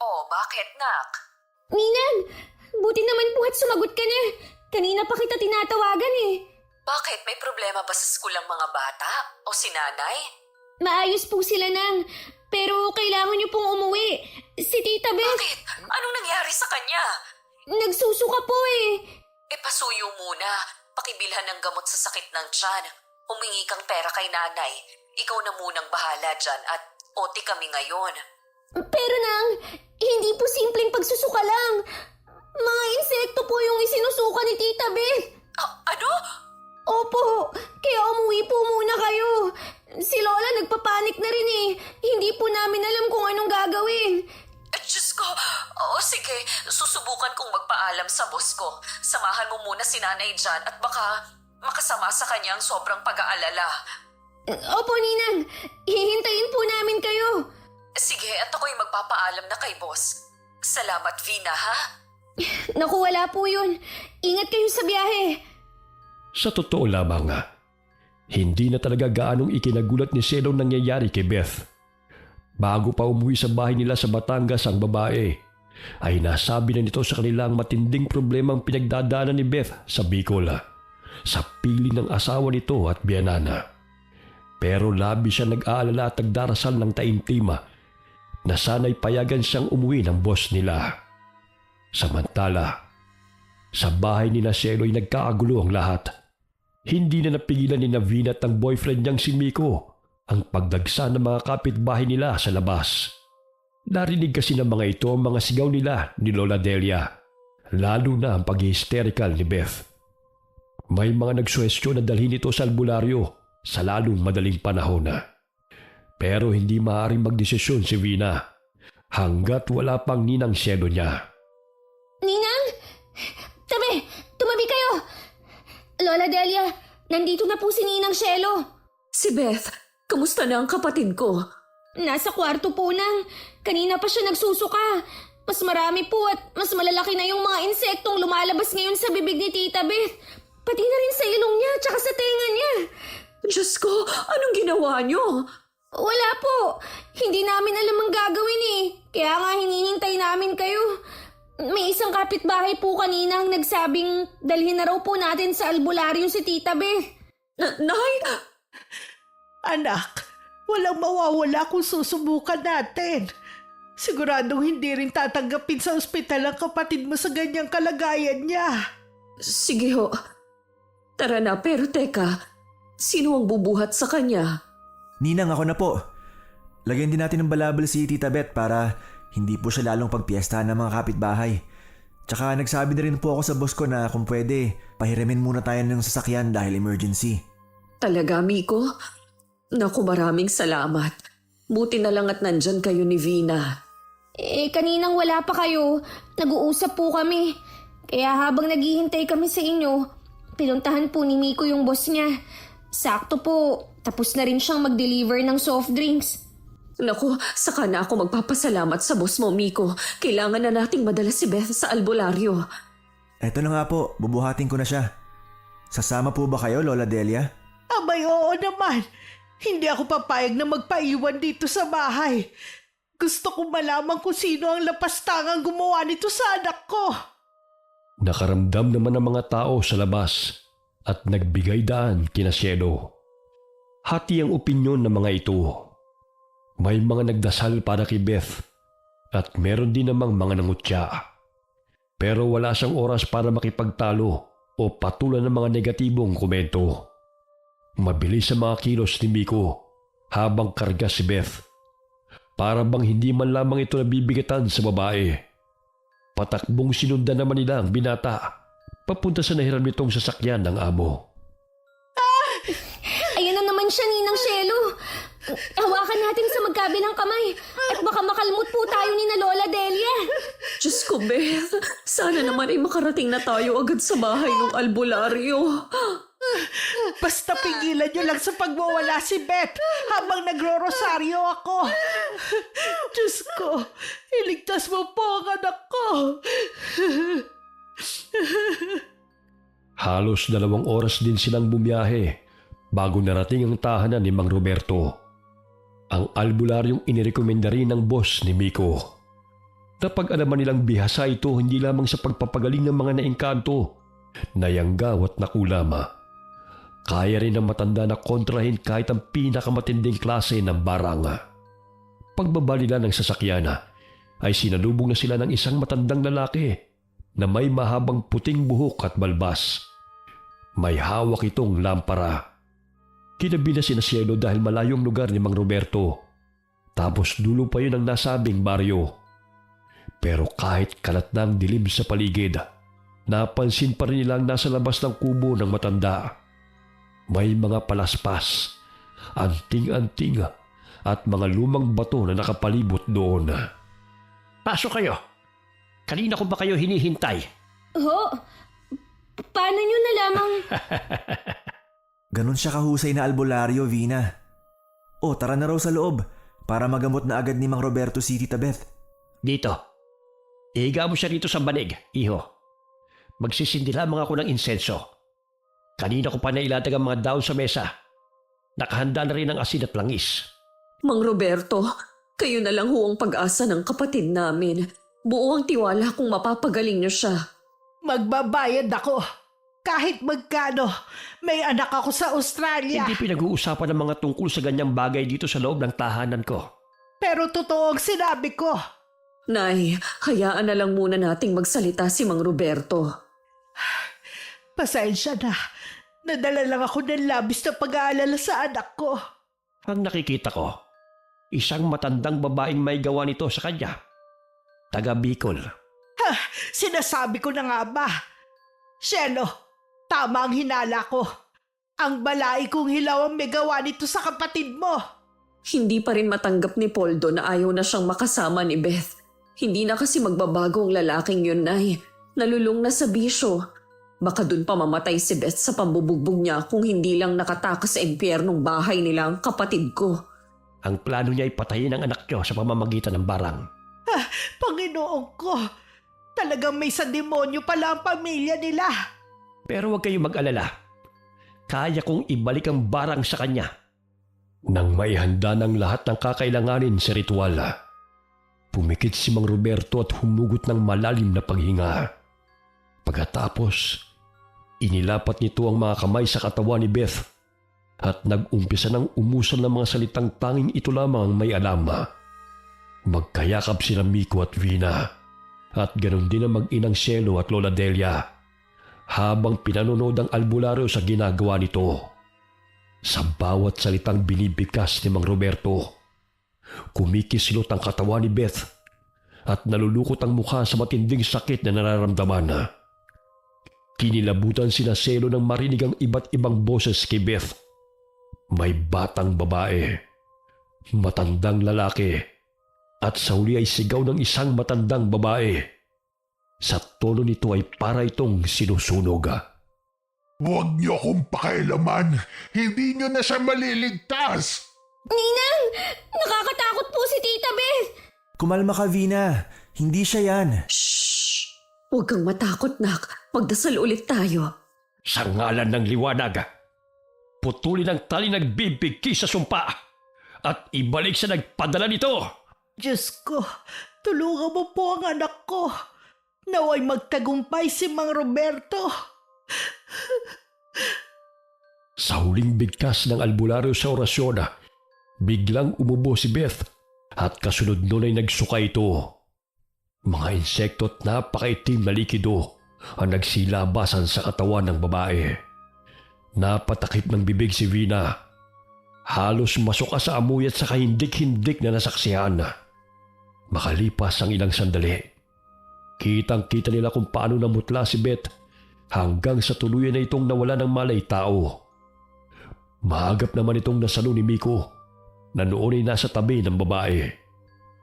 Oh, bakit, nak? Ninang, buti naman po at sumagot ka na. Kanina pa kita tinatawagan eh. Bakit? May problema ba sa school ang mga bata? O si nanay? Maayos po sila nang, pero kailangan niyo pong umuwi. Si Tita Beth, Bakit? Anong nangyari sa kanya? nagsusuka po eh. Pasuyo muna. Pakibilhan ng gamot sa sakit ng tiyan. Humingi kang pera kay nanay. Ikaw na munang bahala dyan at OT kami ngayon. Pero nang, hindi po simpleng pagsusuka lang. Mga insekto po yung isinusuka ni Tita Beth. Ano? Opo, kaya umuwi po muna kayo. Si Lola nagpapanik na rin eh. Hindi po namin alam kung anong gagawin. Diyos ko. Oo, sige. Susubukan kong magpaalam sa boss ko. Samahan mo muna si nanay dyan at baka makasama sa kanya ang sobrang pag-aalala. Opo, Ninang. Hihintayin po namin kayo. Sige, at ako'y magpapaalam na kay boss. Salamat, Vina, ha? Naku, wala po yun. Ingat kayo sa biyahe. Sa totoo lamang hindi na talaga gaanong ikinagulat ni Cielo nangyayari kay Beth. Bago pa umuwi sa bahay nila sa Batangas ang babae, ay nasabi na nito sa kanilang matinding problemang pinagdadaanan ni Beth sa Bicol, sa piling ng asawa nito at biyanana. Pero labi siya nag-aalala at nagdarasal ng taimtima na sana'y payagan siyang umuwi ng boss nila. Samantala, sa bahay ni Cielo ay nagkaagulo ang lahat. Hindi na napigilan ni Vina at ang boyfriend niyang si Miko ang pagdagsa ng mga kapitbahay nila sa labas. Narinig kasi ng mga ito ang mga sigaw nila ni Lola Delia, lalo na ang pag-hysterical ni Beth. May mga nagsuwestyon na dalhin ito sa albularyo sa lalong madaling panahon na. Pero hindi maaaring magdesisyon si Vina hanggat wala pang ninang Cielo niya. Ninang! Tumabi kayo! Lola Delia, nandito na po si Ninang Cielo. Si Beth, kamusta na ang kapatid ko? Nasa kwarto po nang. Kanina pa siya nagsusuka. Mas marami po at mas malalaki na yung mga insektong lumalabas ngayon sa bibig ni Tita Beth. Pati na rin sa ilong niya at sa tenga niya. Diyos ko, anong ginawa niyo? Wala po. Hindi namin alam ang gagawin eh. Kaya nga hinihintay namin kayo. May isang kapitbahay po kanina ang nagsabing dalhin na raw po natin sa albularyo si Tita Beth. Nay! Anak, walang mawawala kung susubukan natin. Siguradong hindi rin tatanggapin sa ospital ang kapatid mo sa ganyang kalagayan niya. Sige ho. Tara na, pero teka, sino ang bubuhat sa kanya? Ninang, ako na po. Lagyan din natin ng balabal si Tita Beth para hindi po siya lalong pagpiestahan ng mga kapitbahay. Tsaka nagsabi na rin po ako sa boss ko na kung pwede, pahiramin muna tayo ng sasakyan dahil emergency. Talaga, Miko? Naku, maraming salamat. Buti na lang at nandyan kayo ni Vina. Kaninang wala pa kayo. Nag-uusap po kami. Kaya habang naghihintay kami sa inyo, pinuntahan po ni Miko yung boss niya. Sakto po, tapos na rin siyang mag-deliver ng soft drinks. Naku, saka na ako magpapasalamat sa boss mo, Miko. Kailangan na nating madala si Beth sa albularyo. Eto na nga po, bubuhatin ko na siya. Sasama po ba kayo, Lola Delia? Abay, oo naman. Hindi ako papayag na magpaiwan dito sa bahay. Gusto ko malaman kung sino ang lapastangang gumawa nito sa anak ko. Nakaramdam naman ang mga tao sa labas at nagbigay daan kina Cielo. Hati ang opinyon ng mga ito. May mga nagdasal para kay Beth at meron din namang mga nangutya. Pero wala siyang oras para makipagtalo o patulan ng mga negatibong komento. Mabilis ang mga kilos ni Miko habang karga si Beth. Para bang hindi man lamang ito nabibigatan sa babae. Patakbong sinundan naman nila ang binata papunta sa nahiram nitong sasakyan ng amo. Ayan na naman siya, Ninang Cielo. Hawakan natin sa magkabilang kamay at baka makalmot po tayo ni na Lola Delia. Diyos ko, Beth. Sana naman ay makarating na tayo agad sa bahay ng albularyo. Basta pigilan niyo lang sa pagmawala si Beth habang nagro-rosaryo ako. Diyos ko, iligtas mo po ang anak ko. Halos 2 oras din silang bumiyahe bago narating ang tahanan ni Mang Roberto. Ang albularyong inirekomenda rin ng boss ni Miko. Napag-alaman nilang bihasa ito hindi lamang sa pagpapagaling ng mga naengkanto, nayanggaw at nakulama. Kaya rin ng matanda na kontrahin kahit ang pinakamatinding klase ng baranga. Pagbaba nila ng sasakyan ay sinalubong na sila ng isang matandang lalaki na may mahabang puting buhok at balbas. May hawak itong lampara. Kinabi na sina Cielo dahil malayong lugar ni Mang Roberto. Tapos dulo pa yun ang nasabing baryo. Pero kahit kalat na ang dilim sa paligid, napansin pa rin nilang nasa labas ng kubo ng matanda. May mga palaspas, anting-anting at mga lumang bato na nakapalibot doon. Pasok kayo. Kanina ko ba kayo hinihintay? Ho? Paano nyo nalamang... Ganon siya kahusay na albularyo, Vina. O, tara na raw sa loob para magamot na agad ni Mang Roberto si Tita Beth. Dito. Ihiga mo siya rito sa banig, iho. Magsisindi lamang ako ng insenso. Kanina ko pa nailatag ang mga daon sa mesa. Nakahanda na rin ang asin at langis. Mang Roberto, kayo na lang ho ang pag-asa ng kapatid namin. Buo ang tiwala kung mapapagaling niyo siya. Magbabayad ako. Kahit magkano, may anak ako sa Australia. Hindi pinag-uusapan ng mga tungkol sa ganyang bagay dito sa loob ng tahanan ko. Pero totoo ang sinabi ko. Nay, hayaan na lang muna nating magsalita si Mang Roberto. Pasensya na. Nadala lang ako ng labis na pag-aalala sa anak ko. Ang nakikita ko, isang matandang babaeng may gawa nito sa kanya. Taga Bicol. Sinasabi ko na nga ba? Cielo, tama ang hinala ko. Ang balai kong hilaw ang may gawa nito sa kapatid mo. Hindi pa rin matanggap ni Poldo na ayaw na siyang makasama ni Beth. Hindi na kasi magbabago ang lalaking yun, Nay. Nalulung na sa bisyo. Baka dun pa mamatay si Beth sa pambubugbog niya kung hindi lang nakatakas sa impyernong bahay nila ang kapatid ko. Ang plano niya ay patayin ang anak niyo sa pamamagitan ng barang. Panginoon ko, talagang may sa demonyo pala ang pamilya nila. Pero huwag kayong mag-alala. Kaya kong ibalik ang barang sa kanya. Nang maihanda ng lahat ng kakailanganin sa ritual, pumikit si Mang Roberto at humugot ng malalim na paghinga. Pagkatapos, inilapat nito ang mga kamay sa katawan ni Beth at nag-umpisa ng umusal ng mga salitang tanging ito lamang ang may alam. Magkayakap sila Miko at Vina at ganoon din ang mag-inang Cielo at Lola Delia habang pinanonood ang albularyo sa ginagawa nito. Sa bawat salitang binibigkas ni Mang Roberto, kumikislot ang katawan ni Beth at nalulukot ang mukha sa matinding sakit na nararamdaman. Kinilabutan sina Cielo nang marinig ang iba't ibang boses kay Beth. May batang babae, matandang lalaki, at sa huli ay sigaw ng isang matandang babae. Sa tono nito ay para itong sinusunog. Huwag niyo akong pakailaman. Hindi niyo na siya maliligtas. Ninang! Nakakatakot po si Tita Beth! Kumalma ka, Vina. Hindi siya yan. Shh! Huwag kang matakot, nak. Magdasal ulit tayo. Sa ngalan ng liwanag, putulin ang tali nagbibigki sa sumpa at ibalik sa nagpadala nito. Diyos ko, tulungan mo po ang anak ko. Naway magtagumpay si Mang Roberto. Sa huling bigkas ng albularyo sa orasyon, biglang umubo si Beth at kasunod nun ay nagsuka ito. Mga insekto at napakaitim na likido ang nagsilabasan sa katawan ng babae. Napatakip ng bibig si Vina. Halos masuka sa amoy at sa kahindik-hindik na nasaksihan. Makalipas ang ilang sandali, kitang-kita nila kung paano namutla si Beth hanggang sa tuluyan na itong nawala ng malay tao. Maagap naman itong nasalo ni Miko na noon ay nasa tabi ng babae.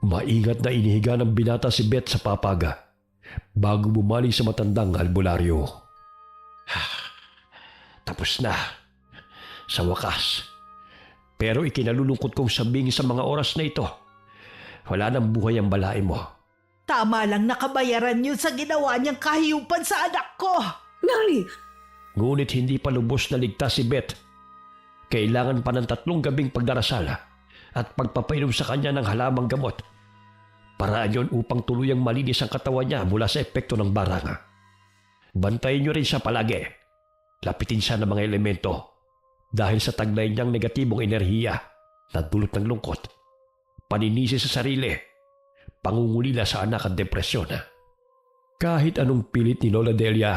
Maingat na inihiga ng binata si Beth sa papaga bago bumalik sa matandang albularyo. Tapos na. Sa wakas. Pero ikinalulungkot kong sabihin sa mga oras na ito, wala nang buhay ang balay mo. Tama lang nakabayaran yun sa ginawa niyang kahiyupan sa anak ko. Nay! Ngunit hindi pa lubos na ligtas si Beth. Kailangan pa ng 3 gabing pagdarasal at pagpapainom sa kanya ng halamang gamot Paraan yon upang tuluyang malinis ang katawan niya mula sa epekto ng barang. Bantayin niyo rin siya palagi. Lapitin siya ng mga elemento dahil sa taglay niyang negatibong enerhiya na dulot ng lungkot, paninisi sa sarili, pangungulila sa anak at depresyon. Kahit anong pilit ni Lola Delia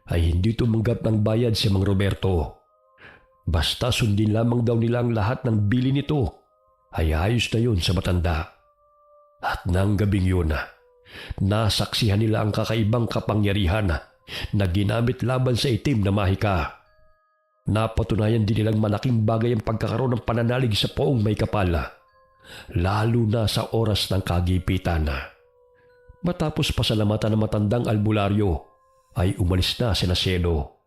ay hindi tumanggap ng bayad si Mang Roberto. Basta sundin lamang daw nila ang lahat ng bili nito ay ayos na yun sa matanda. At nang gabing yun, nasaksihan nila ang kakaibang kapangyarihan na ginamit laban sa itim na mahika. Napatunayan din nilang malaking bagay ang pagkakaroon ng pananalig sa poong may kapal, lalo na sa oras ng kagipitan. Matapos pasalamatan ng matandang albularyo, ay umalis na sina Cielo.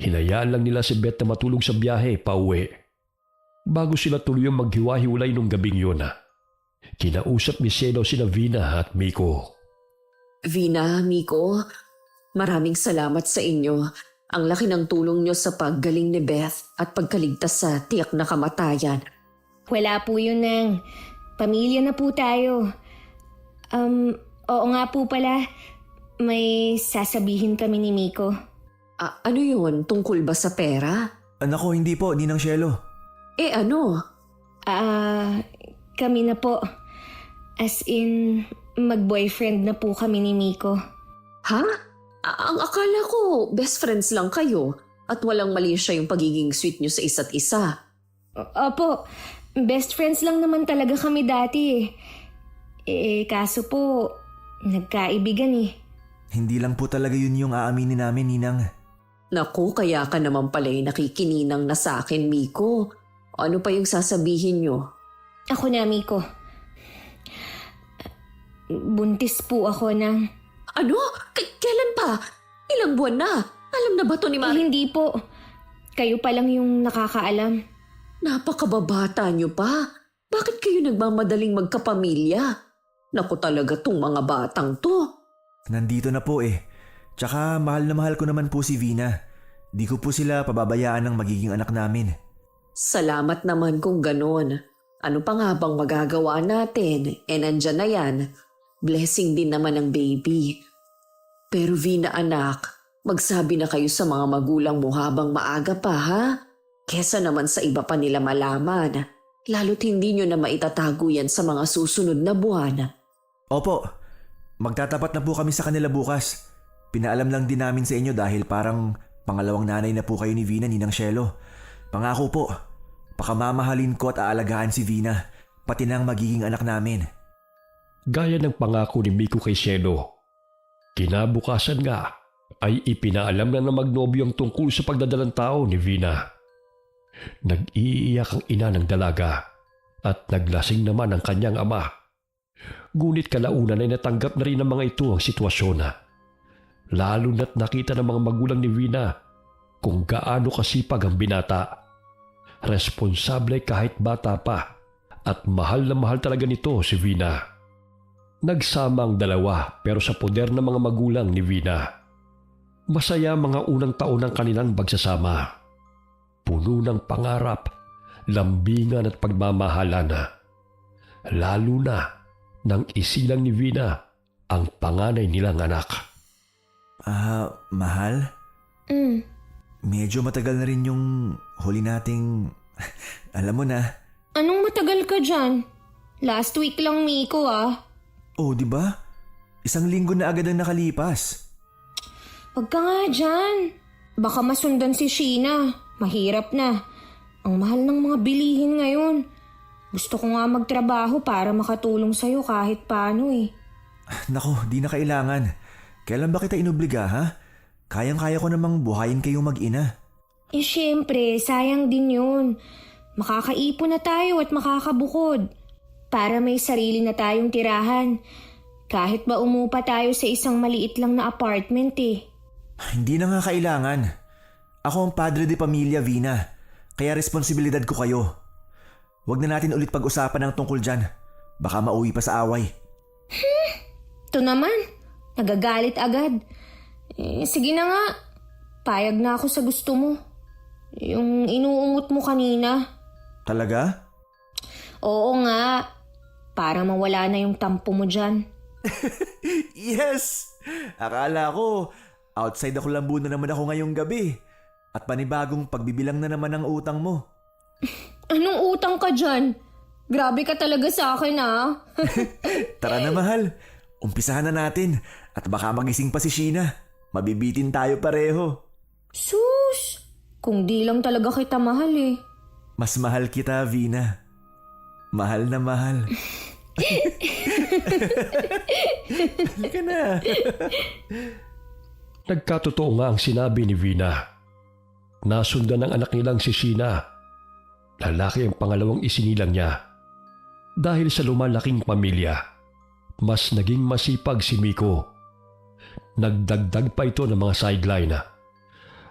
Hinayaan lang nila si Beth na matulog sa biyahe pauwi. Bago sila tuluyang maghiwa-hiwalay nung gabing yun, kinausap ni Cielo sina Vina at Miko. Vina, Miko, maraming salamat sa inyo. Ang laki ng tulong nyo sa paggaling ni Beth at pagkaligtas sa tiyak na kamatayan. Wala po yun, Nang. Pamilya na po tayo. Oo nga po pala. May sasabihin kami ni Miko. Ano yun? Tungkol ba sa pera? Anak ko, hindi po, Ninang Cielo. Ano? Kami na po. As in, mag-boyfriend na po kami ni Miko. Ha? Ang akala ko, best friends lang kayo at walang mali siya yung pagiging sweet nyo sa isa't isa. Opo, best friends lang naman talaga kami dati kaso po, nagkaibigan Hindi lang po talaga yun yung aaminin namin, Ninang. Naku, kaya ka naman pala'y nakikininang na sa akin, Miko. Ano pa yung sasabihin nyo? Ako na, Miko. Buntis po ako ng... Ano? Kailan pa? Ilang buwan na? Alam na ba to ni Mari? Hindi po. Kayo pa lang yung nakakaalam. Napakababata nyo pa. Bakit kayo nagmamadaling magkapamilya? Naku talaga tong mga batang to. Nandito na po Tsaka mahal na mahal ko naman po si Vina. Di ko po sila pababayaan ng magiging anak namin. Salamat naman kung ganon. Ano pa nga bang magagawa natin? Nandyan na yan. Blessing din naman ng baby. Pero Vina anak, magsabi na kayo sa mga magulang mo habang maaga pa ha? Kesa naman sa iba pa nila malaman. Lalo't hindi nyo na maitatago yan sa mga susunod na buwan. Opo, magtatapat na po kami sa kanila bukas. Pinaalam lang din namin sa inyo dahil parang pangalawang nanay na po kayo ni Vina, Ninang Cielo. Pangako po, pakamamahalin ko at aalagaan si Vina, pati na ang magiging anak namin. Gaya ng pangako ni Miko kay Cielo, kinabukasan nga ay ipinaalam na magnobyo ang tungkol sa pagdadalang tao ni Vina. Nag-iiyak ang ina ng dalaga at naglasing naman ang kanyang ama. Ngunit kalaunan ay natanggap na rin ng mga ito ang sitwasyon. Lalo na't nakita ng mga magulang ni Vina kung gaano kasipag ang binata. Responsable kahit bata pa at mahal na mahal talaga nito si Vina. Nagsama ang dalawa pero sa poder ng mga magulang ni Vina. Masaya mga unang taon ng kanilang pagsasama. Puno ng pangarap, lambingan at pagmamahalan. Lalo na nang isilang ni Vina ang panganay nilang anak. Mahal? Medyo matagal na rin yung huli nating... Alam mo na. Anong matagal ka dyan? Last week lang, Miko Oh, di ba? 1 linggo na agad ang nakalipas. Wag ka nga dyan. Baka masundan si Sheena. Mahirap na. Ang mahal ng mga bilihin ngayon. Gusto ko nga magtrabaho para makatulong sa'yo kahit paano Nako, di na kailangan. Kailan ba kita inobliga, ha? Kayang-kaya ko namang buhayin kayong mag-ina. Syempre, sayang din yun. Makakaipon na tayo at makakabukod. Para may sarili na tayong tirahan. Kahit ba umupa tayo sa isang maliit lang na apartment Hindi na nga kailangan. Ako ang padre de pamilya, Vina. Kaya responsibilidad ko kayo. Huwag na natin ulit pag-usapan ng tungkol dyan. Baka mauwi pa sa away. Ito naman, nagagalit agad. Sige na nga, payag na ako sa gusto mo. Yung inuungot mo kanina. Talaga? Oo nga. para mawala na yung tampo mo dyan. Yes! Akala ko, outside ako lambu na naman ako ngayong gabi. At panibagong pagbibilang na naman ang utang mo. Anong utang ka dyan? Grabe ka talaga sa akin ah. Tara na mahal, umpisahan na natin. At baka magising pa si Sheena. Mabibitin tayo pareho. Sus! Kung di lang talaga kita mahal eh. Mas mahal kita, Vina. Mahal na mahal. Halika na. Nagkatotoo nga ang sinabi ni Vina. Nasundan ng anak nilang si Sheena. Lalaki ang pangalawang isinilang niya. Dahil sa lumalaking pamilya, mas naging masipag si Miko. Nagdagdag pa ito ng mga sideline.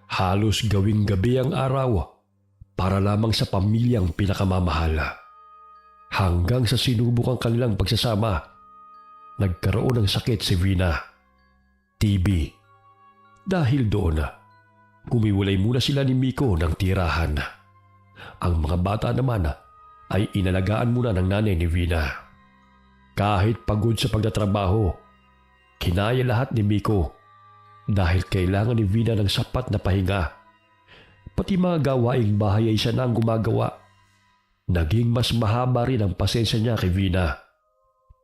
Halos gawing gabi ang araw para lamang sa pamilyang pinakamamahal. Hanggang sa sinubok ang kanilang pagsasama, nagkaroon ng sakit si Vina. TB. Dahil doon, kumiwalay muna sila ni Miko ng tirahan. Ang mga bata naman ay inalagaan muna ng nanay ni Vina. Kahit pagod sa pagtatrabaho, kinaya lahat ni Miko dahil kailangan ni Vina ng sapat na pahinga. Pati mga gawaing bahay ay siya na ang gumagawa. Naging mas mahaba rin ang pasensya niya kay Vina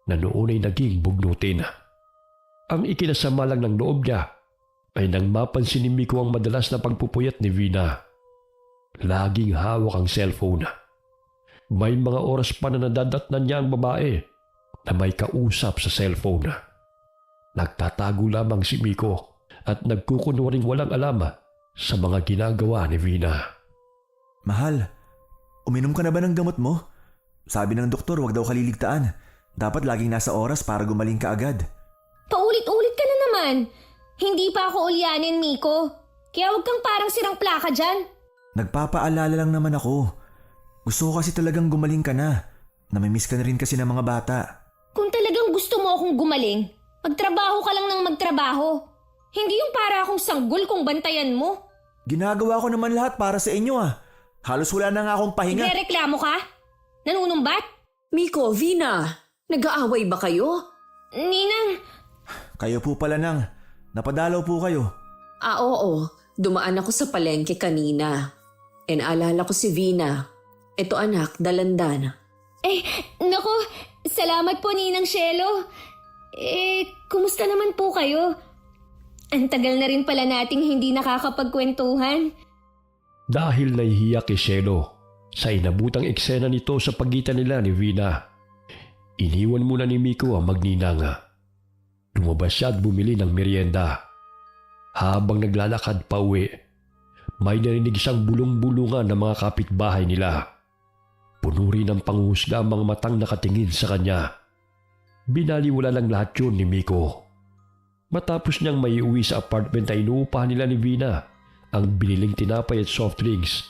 na noon ay naging bugnutin. Ang ikinasama lang ng loob niya ay nang mapansin ni Miko ang madalas na pagpupuyat ni Vina. Laging hawak ang cellphone. May mga oras pa na nadadatnan niya ang babae na may kausap sa cellphone. Nagtatago lamang si Miko at nagkukunwaring walang alam sa mga ginagawa ni Vina. Mahal, uminom ka na ba ng gamot mo? Sabi ng doktor, wag daw kaliligtaan. Dapat laging nasa oras para gumaling ka agad. Paulit-ulit ka na naman. Hindi pa ako ulyanin, Miko. Kaya huwag kang parang sirang plaka dyan. Nagpapaalala lang naman ako. Gusto ko kasi talagang gumaling ka na. Namimiss ka na rin kasi ng mga bata. Kung talagang gusto mo akong gumaling, magtrabaho ka lang ng magtrabaho. Hindi yung para akong sanggol kung bantayan mo. Ginagawa ko naman lahat para sa inyo ah. Halos wala na nga akong pahinga. Nagrereklamo ka? Nanunumbat? Miko, Vina, nag-aaway ba kayo? Ninang, Kayo po pala nang. Napadalaw po kayo. Oo. Dumaan ako sa palengke kanina. E naalala ko si Vina. Ito anak, dalandan. nako, salamat po Ninang Shelo. Kumusta naman po kayo? Ang tagal na rin pala nating hindi nakakapagkwentuhan. Dahil nahihiya kay Shelo sa inabutang eksena nito sa pagitan nila ni Vina, iniwan muna ni Miko ang magninang. Lumabas siya at bumili ng merienda. Habang naglalakad pa uwi, may narinig siyang bulong-bulungan ng mga kapitbahay nila. Puno rin ng panghusga ang mga matang nakatingin sa kanya. Binaliwala lang lahat yun ni Miko. Matapos niyang maiuwi sa apartment ay inuupahan nila ni Vina ang biniling tinapay at soft drinks.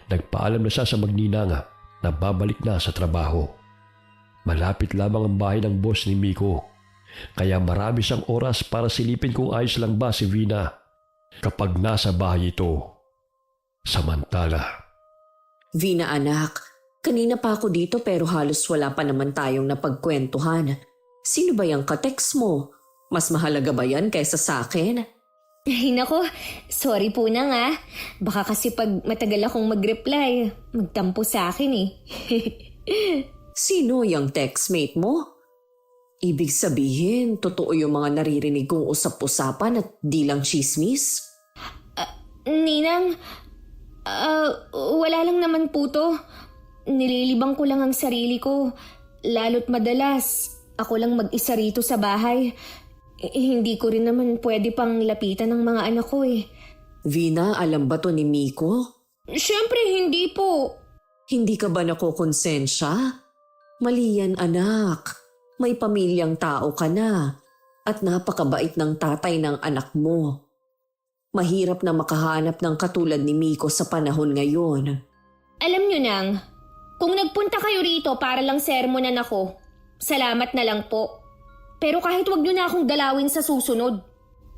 Nagpaalam na siya sa magninang na babalik na sa trabaho. Malapit lamang ang bahay ng boss ni Miko, kaya marami siyang oras para silipin kung ayos lang ba si Vina kapag nasa bahay ito. Samantala, Vina anak, kanina pa ako dito pero halos wala pa naman tayong napagkwentuhan. Sino ba yung ka-text mo? Mas mahalaga ba yan kaysa sa akin? Ay nako, sorry po na nga. Baka kasi pag matagal akong mag-reply, magtampo sa akin eh. Sino yung textmate mo? Ibig sabihin, totoo yung mga naririnig kong usap-usapan at di lang chismis? Ninang, wala lang naman po to. Nililibang ko lang ang sarili ko. Lalo't madalas, ako lang mag-isa rito sa bahay. Hindi ko rin naman pwede pang lapitan ng mga anak ko eh. Vina, alam ba to ni Miko? Siyempre hindi po. Hindi ka ba nakokonsensya? Mali yan anak. May pamilyang tao ka na at napakabait ng tatay ng anak mo. Mahirap na makahanap ng katulad ni Miko sa panahon ngayon. Alam nyo nang, kung nagpunta kayo rito para lang sermonan ako, salamat na lang po. Pero kahit wag nyo na akong galawin sa susunod.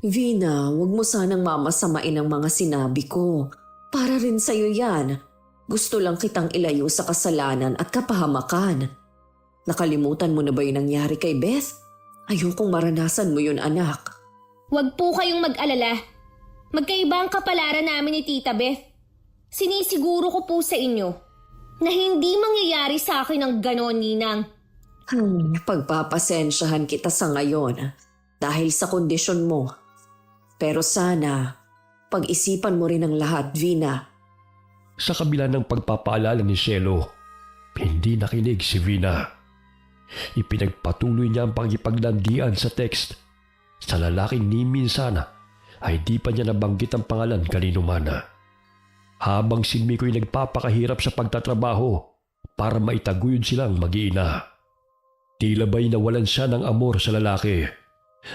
Vina, wag mo sanang mamasamain ang mga sinabi ko. Para rin sa'yo yan. Gusto lang kitang ilayo sa kasalanan at kapahamakan. Nakalimutan mo na ba yung nangyari kay Beth? Ayokong maranasan mo yun, anak. Huwag po kayong mag-alala. Magkaiba ang kapalaran namin ni Tita Beth. Sinisiguro ko po sa inyo na hindi mangyayari sa akin ang ganon, Ninang. Pagpapasensyahan kita sa ngayon dahil sa kondisyon mo. Pero sana, pag-isipan mo rin ang lahat, Vina. Sa kabila ng pagpapaalala ni Cielo, hindi nakinig si Vina. Ipinagpatuloy niya ang pagipaglandian sa text. Sa lalaking ni minsan ay di pa niya nabanggit ang pangalan kanino man. Habang si Miko'y nagpapakahirap sa pagtatrabaho para maitaguyod silang mag-iina. Tila ba'y nawalan siya ng amor sa lalaki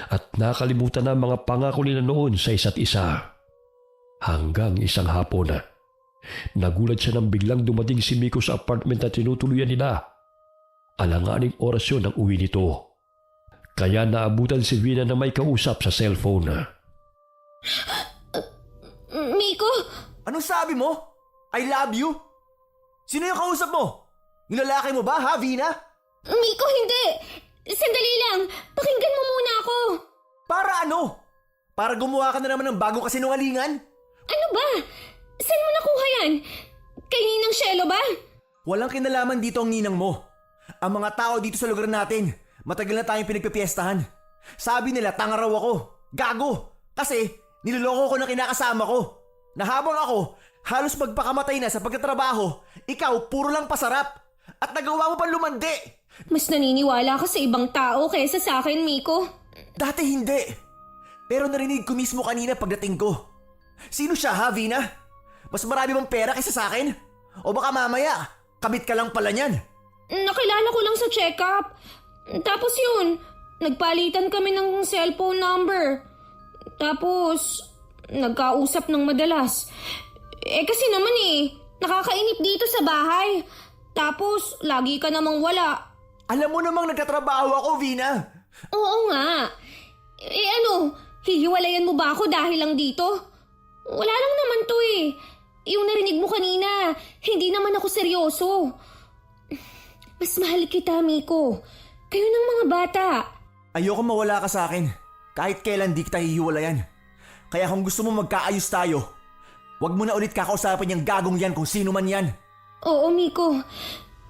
at nakalimutan na ang mga pangako nila noon sa isa't isa. Hanggang isang hapon, nagulat siya nang biglang dumating si Miko sa apartment na tinutuluyan nila. Alanganing orasyon ang uwi nito. Kaya naabutan si Vina na may kausap sa cellphone. Miko, Anong sabi mo? I love you? Sino yung kausap mo? Yung lalaki mo ba, ha, Vina? Miko, hindi! Sandali lang! Pakinggan mo muna ako! Para ano? Para gumawa ka na naman ng bagong kasinungalingan? Ano ba? Saan mo nakuha yan? Kay Ninang Cielo ba? Walang kinalaman dito ang ninang mo. Ang mga tao dito sa lugar natin, matagal na tayong pinagpipiestahan. Sabi nila, tanga raw ako. Gago! Kasi, niloloko ko ng kinakasama ko. Na habang ako, halos magpakamatay na sa pagtatrabaho, ikaw puro lang pasarap. At nagawa mo pa lumandi. Mas naniniwala ka sa ibang tao kaysa sa akin, Miko. Dati hindi. Pero narinig ko mismo kanina pagdating ko. Sino siya, ha, Vina? Mas marami bang pera kaysa sa akin? O baka mamaya, kabit ka lang pala niyan. Nakilala ko lang sa check-up. Tapos yun, nagpalitan kami ng cellphone number. Tapos, nagkausap ng madalas. Kasi naman nakakainip dito sa bahay. Tapos, lagi ka namang wala. Alam mo namang nagkatrabaho ako, Vina. Oo nga. Hihiwalayan mo ba ako dahil lang dito? Wala lang naman to Yung narinig mo kanina, hindi naman ako seryoso. Mas mahal kita, Miko. Kayo ng mga bata. Ayoko mawala ka sa akin. Kahit kailan di kita hihiwalayan. Kaya kung gusto mo magkaayos tayo, wag mo na ulit kakausapin yung gagong yan kung sino man yan. Oo, Miko.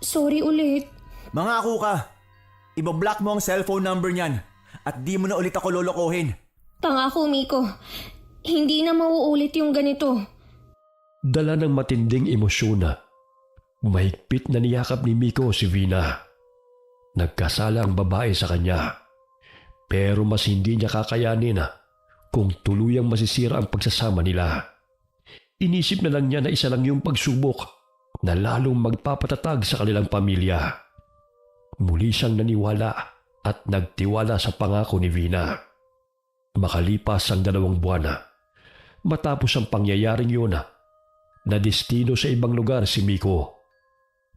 Sorry ulit. Mangako ka. Ibablock mo ang cellphone number niyan at di mo na ulit ako lolokohin. Pangako, Miko. Hindi na mauulit yung ganito. Dala ng matinding emosyon, mahigpit na niyakap ni Miko si Vina. Nagkasala ang babae sa kanya, pero mas hindi niya kakayanin kung tuluyang masisira ang pagsasama nila. Inisip na lang niya na isa lang yung pagsubok na lalong magpapatatag sa kanilang pamilya. Muli siyang naniwala at nagtiwala sa pangako ni Vina. Makalipas ang 2 buwan, matapos ang pangyayaring yun, na destino sa ibang lugar si Miko.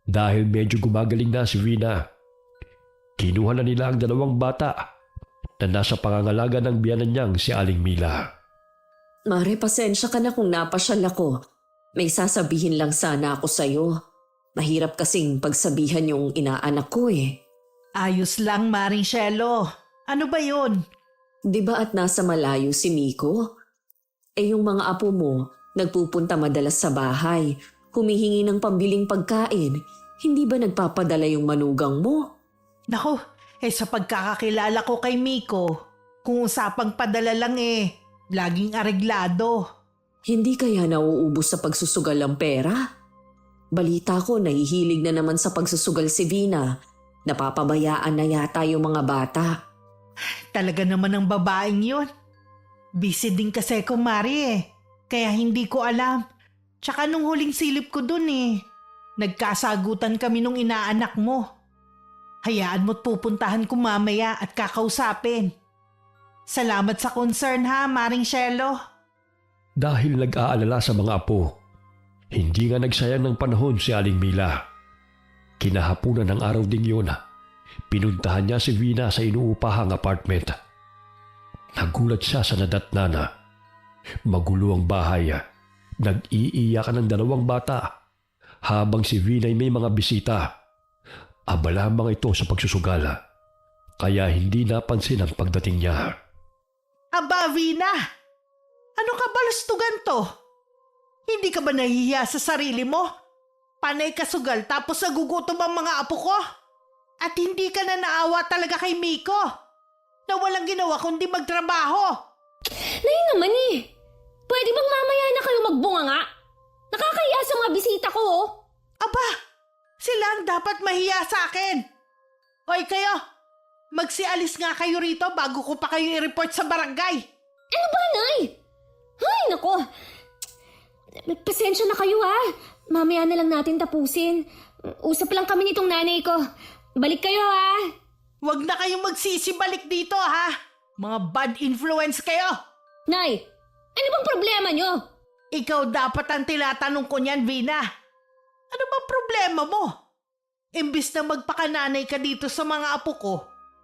Dahil medyo gumagaling na si Vina, kinuha na nila ang 2 bata na nasa pangangalaga ng biyanan niyang si Aling Mila. Mare, pasensya ka na kung napasyal ako. May sasabihin lang sana ako sa'yo. Mahirap kasing pagsabihan yung inaanak ko Ayos lang, Maring Cielo. Ano ba yun? Di ba at nasa malayo si Miko? Yung mga apo mo, nagpupunta madalas sa bahay, humihingi ng pambiling pagkain. Hindi ba nagpapadala yung manugang mo? Naku, sa pagkakakilala ko kay Miko, kung usapang padala lang laging areglado. Hindi kaya nauubos sa pagsusugal ang pera? Balita ko nahihilig na naman sa pagsusugal si Vina. Napapabayaan na yata yung mga bata. Talaga naman ang babaeng yun. Busy din kasi ko, Mari Kaya hindi ko alam. Tsaka nung huling silip ko dun nagkasagutan kami nung inaanak mo. Hayaan mo't pupuntahan ko mamaya at kakausapin. Salamat sa concern ha, Maring Cielo. Dahil nag-aalala sa mga apo, hindi nga nagsayang ng panahon si Aling Mila. Kinahapunan ng araw ding yun, pinuntahan niya si Vina sa inuupahang apartment. Nagulat siya sa nadatnana. Magulo ang bahay. Nag-iiyakan ng 2 bata habang si Vina ay may mga bisita. Abala lamang ito sa pagsusugala, kaya hindi napansin ang pagdating niya. Aba, Vina! Ano ka balastugan to? Hindi ka ba nahihiya sa sarili mo? Panay ka sugal tapos nagugutom ang mga apo ko? At hindi ka na naawa talaga kay Miko na walang ginawa kundi magtrabaho. Nay naman eh. Pwede bang mamaya na kayo magbunga nga? Nakakahiya sa mga bisita ko oh. Aba, sila ang dapat mahiya sa akin. Hoy kayo, magsialis nga kayo rito bago ko pa kayo i-report sa barangay. Ano ba, Nay? Ay, nako. Pasensya na kayo ha. Mamaya na lang natin tapusin. Usap lang kami nitong nanay ko. Balik kayo ha. Huwag na kayong magsisibalik dito ha. Mga bad influence kayo. Nay, ano bang problema nyo? Ikaw dapat ang tinatanong ko niyan, Vina. Ano ba problema mo? Imbis na magpakananay ka dito sa mga apo ko,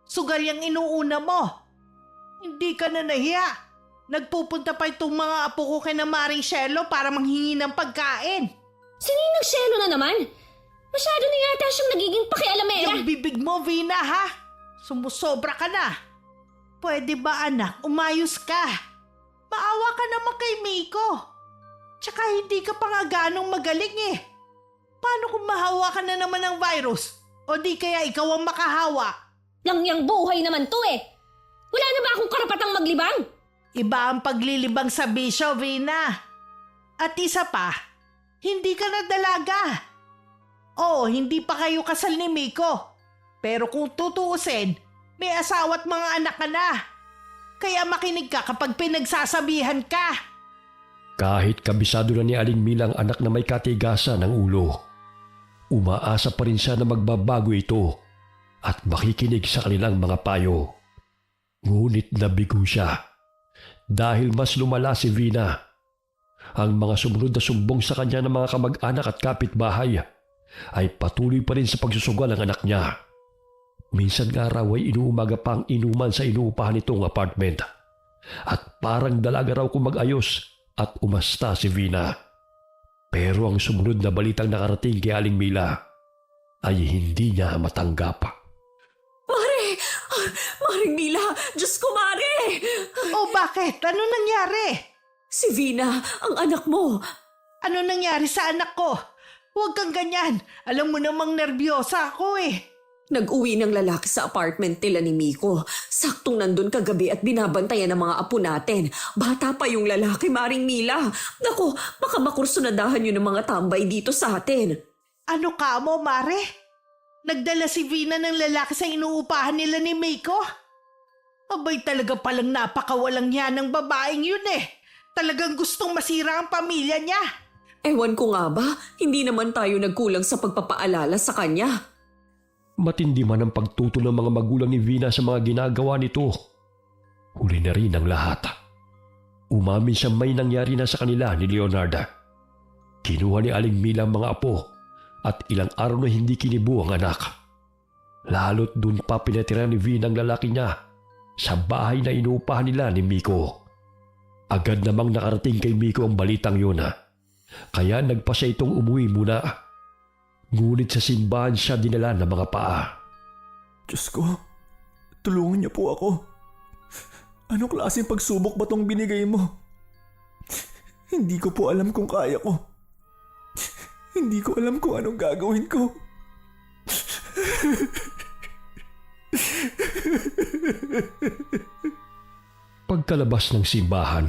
sugal yung inuuna mo. Hindi ka na nahiya. Nagpupunta pa itong mga apo ko kay na Maring Shelo para manghingi ng pagkain. Sininang Shelo na naman? Masyado na yata siyang nagiging pakialamera. Yung bibig mo, Vina, ha? Sumusobra ka na. Pwede ba, anak, umayos ka? Maawa ka naman kay Miko. Tsaka hindi ka pa nga ganong magaling eh. Paano kung mahawa ka na naman ng virus? O di kaya ikaw ang makahawa? Langyang buhay naman to eh. Wala na ba akong karapatang maglibang? Iba ang paglilibang sa bisyo, Vina. At isa pa, hindi ka na dalaga. Oo, hindi pa kayo kasal ni Miko. Pero kung tutuusin, may asawa't mga anak ka na. Kaya makinig ka kapag pinagsasabihan ka. Kahit kabisado na ni Aling Mila ang anak na may katigasan ng ulo, umaasa pa rin siya na magbabago ito at makikinig sa kanilang mga payo. Ngunit nabigo siya dahil mas lumala si Vina. Ang mga sumunod na sumbong sa kanya ng mga kamag-anak at kapitbahay ay patuloy pa rin sa pagsusugal ng anak niya. Minsan nga raw ay inuumaga pa ang inuman sa inuupahan nitong apartment at parang dalaga raw kung mag-ayos at umasta si Vina. Pero ang sumunod na balitang nakarating kay Aling Mila ay hindi niya matanggap. Mare! Maring Mila! Diyos ko, Mare! O bakit? Ano nangyari? Si Vina, ang anak mo. Ano nangyari sa anak ko? Huwag kang ganyan. Alam mo namang nervyosa ako eh. Nag-uwi ng lalaki sa apartment nila ni Miko. Saktong nandun kagabi at binabantayan ng mga apo natin. Bata pa yung lalaki, Maring Mila. Naku, baka makursunadahan yun ng mga tambay dito sa atin. Ano ka mo, Mare? Nagdala si Vina ng lalaki sa inuupahan nila ni Miko? Abay talaga palang napakawalang niya ng babaeng yun eh. Talagang gustong masira ang pamilya niya. Ewan ko nga ba, hindi naman tayo nagkulang sa pagpapaalala sa kanya. Matindi man ang pagtutol ng mga magulang ni Vina sa mga ginagawa nito. Huli na rin ang lahat. Umamin siya may nangyari na sa kanila ni Leonarda. Kinuha ni Aling Mila ang mga apo at ilang araw na hindi kinibo ang anak. Lalo't dun pa pinatira ni Vina ang lalaki niya sa bahay na inuupahan nila ni Miko. Agad namang nakarating kay Miko ang balitang yun. Kaya nagpa siya itong umuwi muna. Ngunit sa simbahan siya dinala ng mga paa. Diyos ko, tulungan niyo po ako. Anong klaseng pagsubok ba tong binigay mo? Hindi ko po alam kung kaya ko. Hindi ko alam kung anong gagawin ko. Pagkalabas ng simbahan,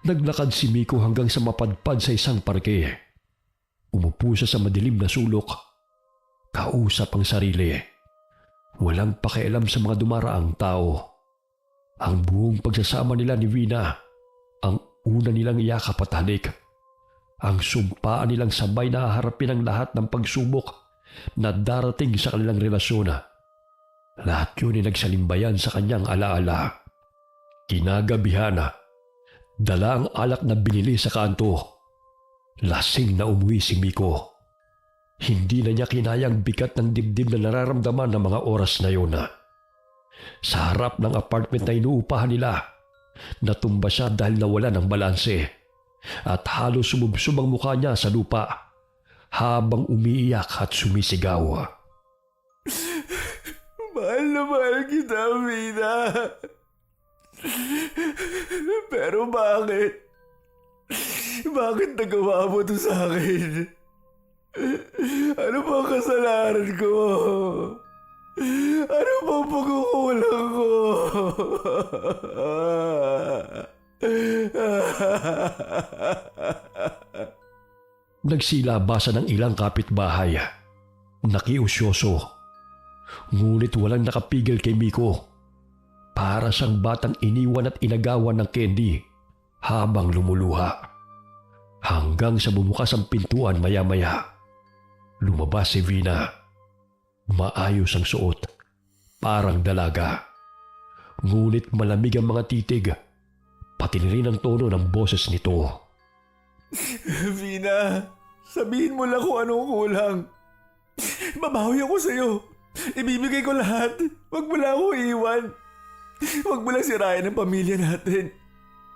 naglakad si Miko hanggang sa mapadpad sa isang parke. Umupo siya sa madilim na sulok. Kausap ang sarili. Walang pakialam sa mga dumaraang tao. Ang buong pagsasama nila ni Vina, ang una nilang yakap at halik. Ang sumpaan nilang sabay na haharapin ang lahat ng pagsubok na darating sa kanilang relasyon. Lahat yun ay nagsalimbayan sa kanyang alaala. Kinagabihan, dala ang alak na binili sa kanto. Lasing na umuwi si Miko. Hindi na niya kinayang bigat ng dibdib na nararamdaman ng mga oras na yun. Sa harap ng apartment na inuupahan nila, natumba siya dahil nawala ng balanse at halos sumubsob ang mukha niya sa lupa habang umiiyak at sumisigaw. Mahal kita, Vina. Pero bakit? Bakit nagawa mo to sa akin? Ano bang kasalanan ko? Ano bang pagkukulang ko? Nagsilabasan ng ilang kapitbahay. Nakiusyoso. Ngunit walang nakapigil kay Miko. Para siyang batang iniwan at inagawan ng candy habang lumuluha. Hanggang sa bumukas ang pintuan maya-maya. Lumabas si Vina. Maayos ang suot. Parang dalaga. Ngunit malamig ang mga titig. Pati rin ang tono ng boses nito. Vina, sabihin mo lang kung anong kulang. Babawi ako sa'yo. Ibibigay ko lahat. Huwag mo lang ako iwan. Huwag mo lang sirayan ang pamilya natin.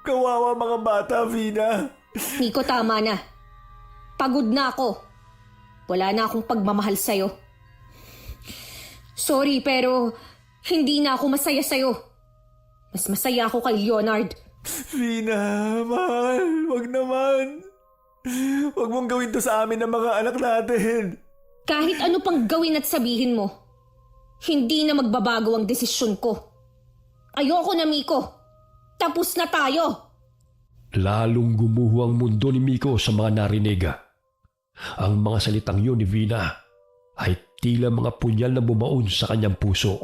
Kawawa mga bata, Vina. Miko, tama na. Pagod na ako. Wala na akong pagmamahal sa'yo. Sorry, pero hindi na ako masaya sa'yo. Mas masaya ako kay Leonard. Vina, mahal. Huwag naman. Huwag mong gawin to sa amin ng mga anak natin. Kahit ano pang gawin at sabihin mo, hindi na magbabago ang desisyon ko. Ayoko na, Miko. Tapos na tayo. Lalong gumuho ang mundo ni Miko sa mga narinig. Ang mga salitang yun ni Vina ay tila mga punyal na bumaon sa kanyang puso.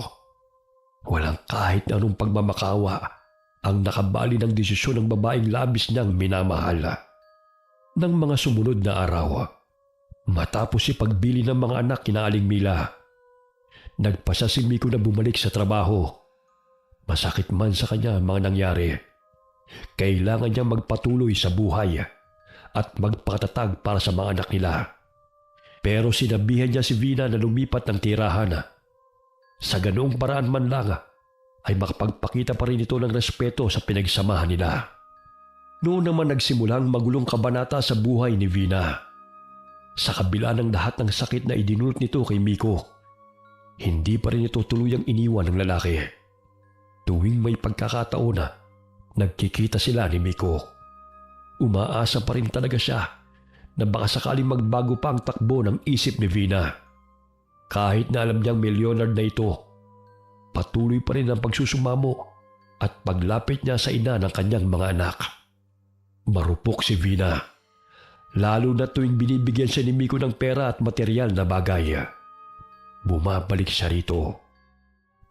Walang kahit anong pagmamakawa ang nakabali ng desisyon ng babaeng labis niyang minamahal. Nang mga sumunod na araw, matapos si pagbili ng mga anak kina Aling Mila, nagpasya si Miko na bumalik sa trabaho. Masakit man sa kanya ang mga nangyari, kailangan niya magpatuloy sa buhay at magpakatatag para sa mga anak nila. Pero sinabihan niya si Vina na lumipat ng tirahan. Sa ganoong paraan man lang ay makapagpakita pa rin ito ng respeto sa pinagsamahan nila. Noon naman nagsimulang magulong kabanata sa buhay ni Vina. Sa kabila ng lahat ng sakit na idinulot nito kay Miko, hindi pa rin ito tuluyang iniwan ng lalaki. Tuwing may pagkakataon na nagkikita sila ni Miko, umaasa pa rin talaga siya na baka sakaling magbago pa ang takbo ng isip ni Vina. Kahit na alam niyang may Leonard na ito, patuloy pa rin ang pagsusumamo at paglapit niya sa ina ng kanyang mga anak. Marupok si Vina, lalo na tuwing binibigyan siya ni Miko ng pera at material na bagay. Bumabalik siya rito.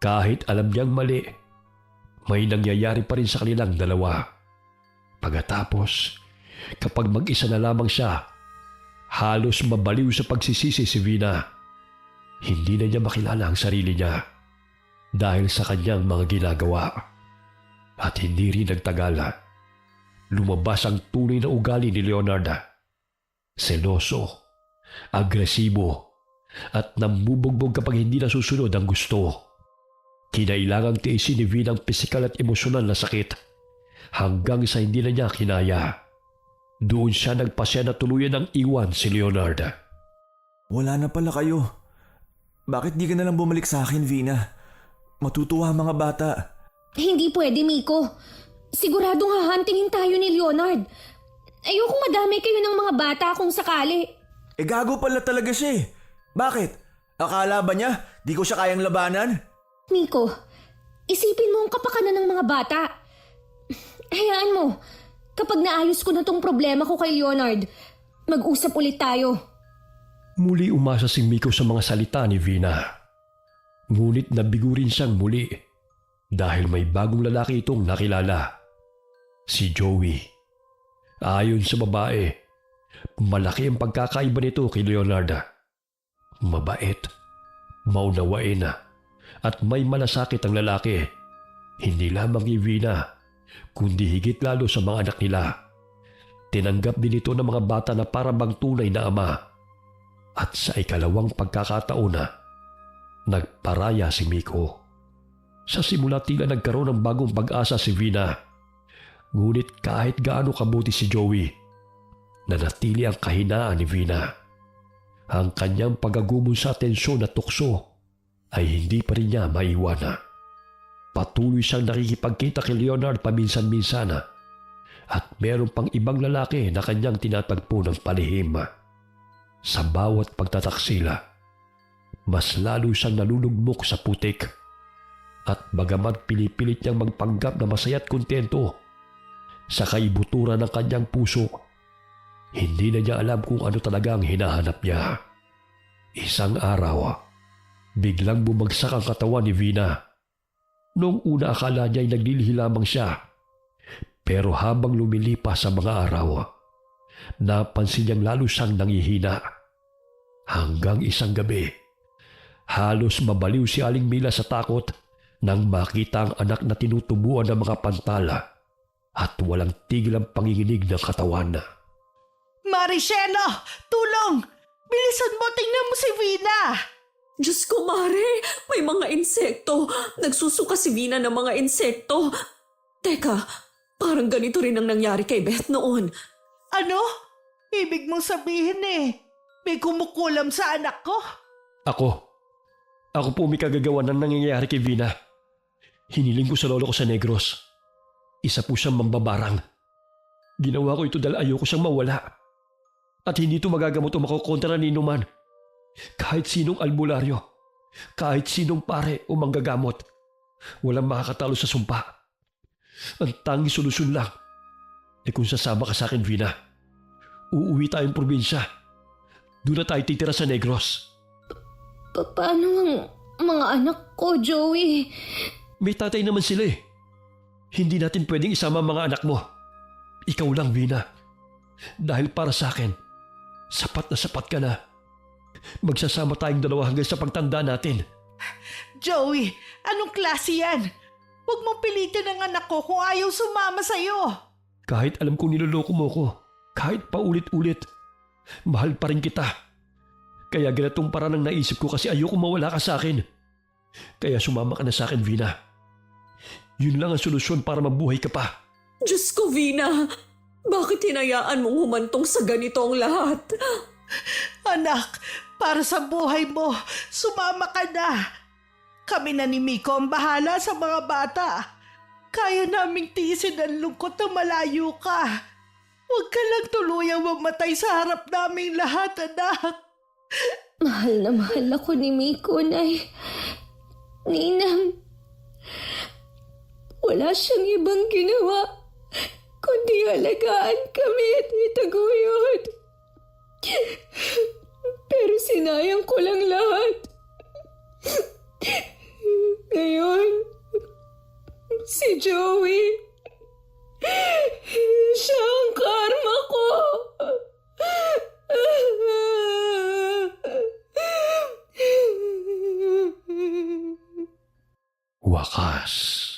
Kahit alam niyang mali, may nangyayari pa rin sa kanilang dalawa. Pagkatapos, kapag mag-isa na lamang siya, halos mabaliw sa pagsisisi si Vina. Hindi na niya makilala ang sarili niya dahil sa kanyang mga ginagawa. At hindi rin nagtagal, lumabas ang tunay na ugali ni Leonard. Seloso, agresibo, at nambubugbog kapag hindi nasusunod ang gusto. Kinailangang tiisin ni Vina ang pisikal at emosyonal na sakit hanggang sa hindi na niya kinaya. Doon siya nagpasya na tuluyan ang iwan si Leonard. Wala na pala kayo. Bakit di ka na lang bumalik sa akin, Vina? Matutuwa ang mga bata. Hindi pwede, Miko. Siguradong hahantingin tayo ni Leonard. Ayokong madamay kayo ng mga bata kung sakali. Gago pala talaga siya eh. Bakit? Akala ba niya di ko siya kayang labanan? Miko, isipin mo ang kapakanan ng mga bata. Hayaan mo, kapag naayos ko na tong problema ko kay Leonard, mag-usap ulit tayo. Muli umasa si Miko sa mga salita ni Vina. Ngunit nabigo rin siyang muli dahil may bagong lalaki itong nakilala. Si Joey. Ayon sa babae, malaki ang pagkakaiba nito kay Leonard. Mabait, maunawain, at may malasakit ang lalaki. Hindi lamang kay Vina, kundi higit lalo sa mga anak nila. Tinanggap din ito ng mga bata na para bang tunay na ama. At sa ikalawang pagkakataon na, nagparaya si Miko. Sa simula tila nagkaroon ng bagong pag-asa si Vina. Ngunit kahit gaano kabuti si Joey, nanatili ang kahinaan ni Vina. Ang kanyang pagagumon sa atensyon at tukso ay hindi pa rin niya maiwana. Patuloy siyang nakikipagkita kay Leonard paminsan-minsan at meron pang ibang lalaki na kanyang tinatagpo ng palihim. Sa bawat pagtataksila, mas lalo siyang nalulugmok sa putik at bagamat pinipilit niyang magpanggap na masaya at kontento sa kaibuturan ng kanyang puso, hindi na niya alam kung ano talaga ang hinahanap niya. Isang araw, biglang bumagsak ang katawan ni Vina. Noong una akala niya ay naglilihi lamang siya. Pero habang lumilipas sa mga araw, napansin niyang lalo siyang nangihina. Hanggang isang gabi, halos mabaliw si Aling Mila sa takot nang makita ang anak na tinutubuan ng mga pantala at walang tigil ang panginginig ng katawan. Maricelo! Tulong! Bilisan mo, tingnan mo si Vina! Diyos ko, Mare! May mga insekto! Nagsusuka si Vina ng mga insekto! Teka, parang ganito rin ang nangyari kay Beth noon. Ano? Ibig mong sabihin may kumukulam sa anak ko? Ako po may kagagawa ng nangyayari kay Vina. Hiniling ko sa lolo ko sa Negros. Isa po siyang mambabarang. Ginawa ko ito dahil ayoko siyang mawala. At hindi ito magagamot o makokontra ni Numan. Kahit sinong albularyo, kahit sinong pare o manggagamot, walang makakatalo sa sumpa. Ang tanging solusyon lang ay kung sasama ka sa akin, Vina. Uuwi tayong probinsya. Doon na tayo titira sa Negros. Paano ang mga anak ko, Joey? May tatay naman sila eh. Hindi natin pwedeng isama ang mga anak mo. Ikaw lang, Vina. Dahil para sa akin, sapat na sapat ka na. Magsasama tayong dalawa hanggang sa pagtanda natin. Joey, anong klase yan? Huwag mong pilitin ang anak ko kung ayaw sumama sa'yo. Kahit alam kong niloloko mo ko, kahit paulit-ulit, mahal pa rin kita. Kaya ganitong paraan ang naisip ko kasi ayoko mawala ka sa akin. Kaya sumama ka na sa akin, Vina. Yun lang ang solusyon para mabuhay ka pa. Diyos ko, Vina! Bakit hinayaan mong humantong sa ganito ang lahat? Anak, para sa buhay mo, sumama ka na. Kami na ni Miko ang bahala sa mga bata. Kaya naming tiisin ang lungkot na malayo ka. Huwag ka lang tuluyang mamatay sa harap naming lahat, anak. Mahal na mahal ako ni Miko, Nay. Ninang, wala siyang ibang ginawa kundi alagaan kami at itaguyod. Pero sinayang ko lang lahat. Ngayon, si Joey, siya ang karma ko. Wakas.